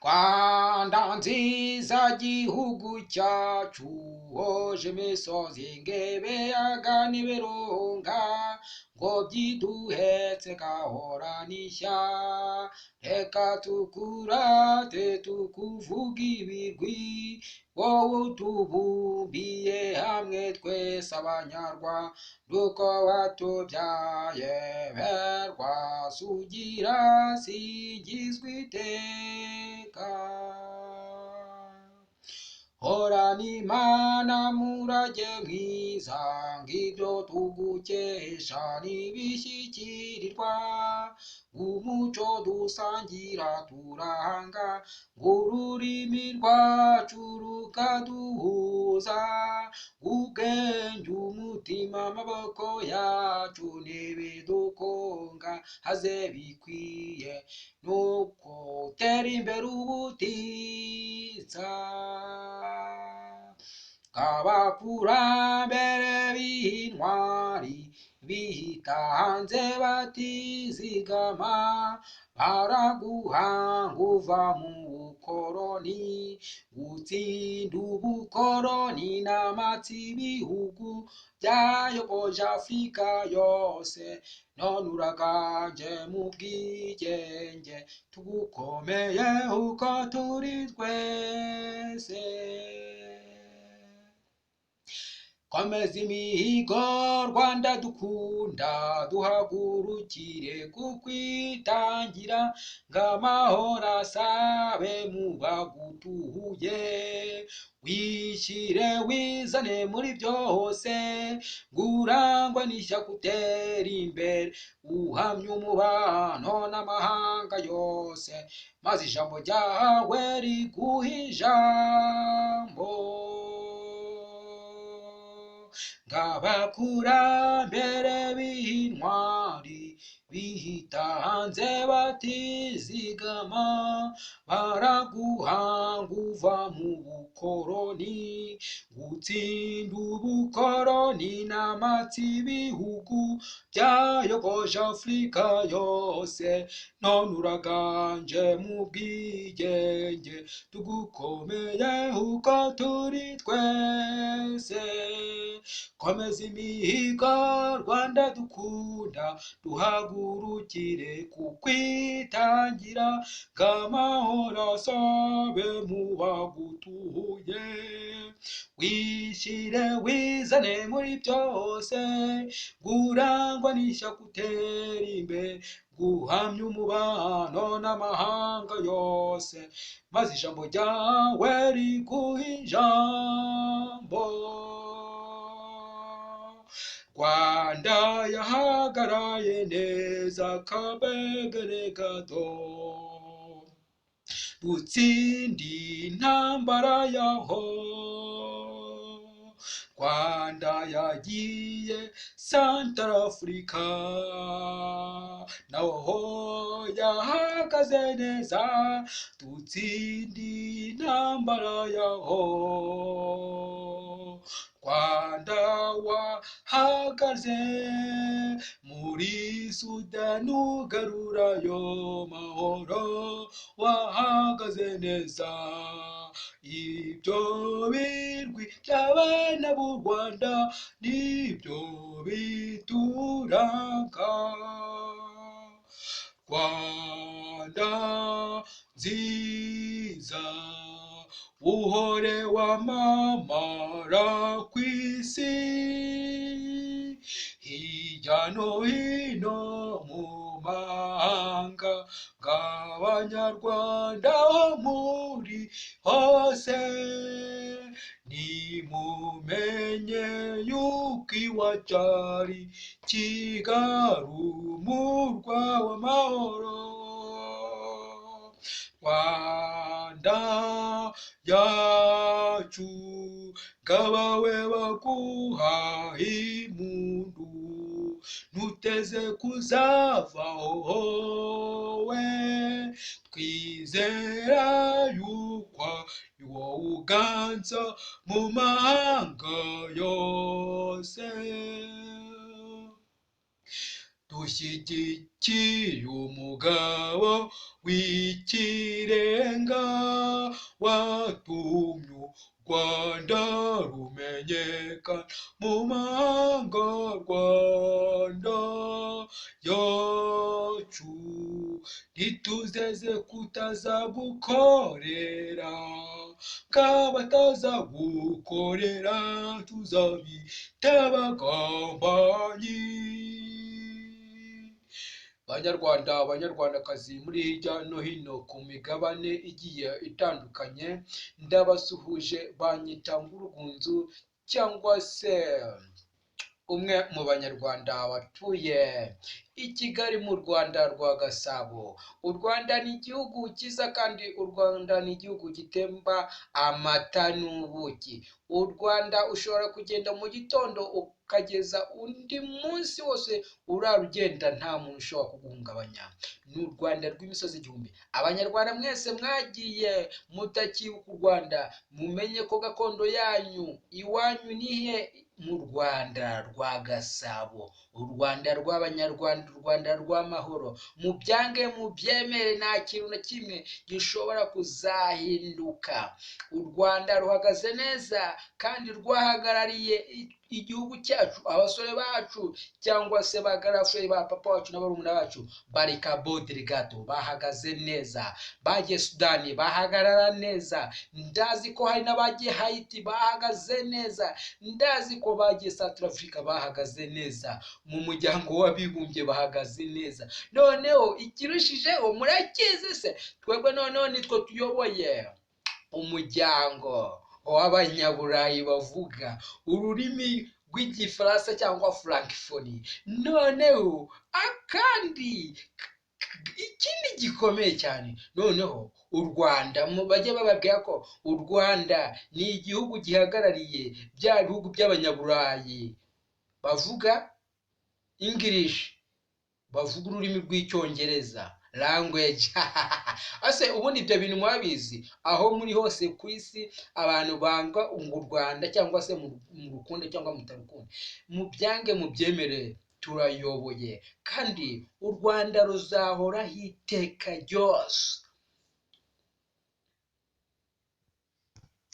Rwanda nziza gihugu cyacu woje imisozi ngebeyaga n'ibirunga ngo byiduhetse gahorana ishya reka tukurate tukuvuga ibigwi wowe utubumbiye hamwe twese abanyarwanda uko watubyaye berwa sugira singizwa iteka horana imana murage mwiza ngibyo tugukesha n'ibishyikirirwa umuco dusangira turanga ng'ururimi rwacu rukaduhuza ubwenge umutima amaboko yacu ntibidukunga haze bikwiye nuko utera imbere ubutitsa abakurambere b'intwari bitanze batizigama baraguhanga uva mu bukoroni gutsinda ubukoroni n'amatsi ibihugu byayogoje Afurika yose none uraganje mu bwigenge tugukomeye uko turi twese komeza imihigo Rwanda dukunda duhagurukire kukwitangira ng'amahoro asabe mu bagutuye wishyire wizane muri byose ngurangwa n'ishyaka utera imbere uhamya umubano n'amahanga yose maze ijambo ryawe riguhe ijambo ng'abakurambere b'intwari bitanze batizigama baraguhanga uva mu bukoroni gutsinda ubukoroni n'amatsi ibihugu byayogoje Afurika yose none uraganje mu bwigenge tugukomeye uko turi twese komeza imihigo Rwanda dukunda duhagurukire kukwitangira ng'amahoro asabe mu bagutuye wishyire wizane muri byose ngurangwa n'ishyaka utera imbere guhamya umubano n'amahanga yose maze ijambo ryawe riguhe ijambo Rwanda yahagaraye neza kabegere gato dutsindi intambara yaho Rwanda yagiye Santarafurika naho yahagaze neza dutsindi intambara yaho Rwanda wahagaze muri Sudani ugarurayo mahoro wahagaze neza ibyo birwi by'abana b'u Rwanda nibyo bituranga Rwanda nziza uhore wamamara ku isi hirya no hino mu mahanga ng'abanyarwanda ho muri hose nimumenye yuko iwacu ari Kigali umurwa w'amahoro Rwanda yacu ngabawe baguha impundu ntuteze kuzavaho wowe twizera yuko wowe uganza mu mahanga yose dushyigikiye umugabo w'ikirenga watumye u Rwanda rumenyekana mu mahanga. Rwanda yacu ntituzeze kutazagukorera, kabatazagukorera tuzabita abagambanyi. Banyarwanda, banyarwandakazi muri hirya no hino ku migabane igiye itandukanye, ndabasuhuje. Banyita Ngurugunzu cyangwa se umwe mu banyarwanda batuye i Kigali mu Rwanda rwa Gasabo. U Rwanda ni igihugu cyiza kandi u Rwanda ni igihugu gitemba amata n'ubuki. U Rwanda ushobora kugenda mu gitondo ukageza undi munsi wose urara ugenda nta muntu ushobora kuguhungabanya. Ni u Rwanda rw'imisozi igihumbi. Abanyarwanda mwese mwagiye mutakibuka u Rwanda, mumenye ko gakondo yanyu iwanyu nihe? Mu Rwanda rwa Gasabo, u Rwanda rw'abanyarwanda, u Rwanda rw'amahoro. Mubyange mubyemere, nta kintu na kimwe gishobora kuzahinduka. U Rwanda ruhagaze neza kandi rwahagarariye igihugu cyacu. Abasore bacu cyangwa se bagarafure ba papa wacu n'abarumuna bacu bari Cabo Delgado bahagaze neza, bagiye Sudani bahagarara neza, ndazi ko hari n'abagiye Haiti bahagaze neza, ndazi ko bagiye South Africa bahagaze neza, mu muryango w'abibumbye bahagaze neza. Noneho ikirushijeho murakizi se, twebwe noneho nitwo tuyoboye umuryango w'abanyaburayi bavuga ururimi rw'igifaransa cyangwa francophonie. Noneho akandi ikindi gikomeye cyane, noneho u Rwanda bajye bababwira ko u Rwanda ni igihugu gihagarariye bya bihugu by'abanyaburayi bavuga English, bavuga ururimi rw'icyongereza language. Ase ubundi ibyo bintu mwabizi? Aho muri hose ku isi abantu banga u Rwanda cyangwa se mu rukundo cyangwa mutarukundo, mubyange mubyemere, turayoboye kandi u Rwanda ruzahoraho iteka ryose.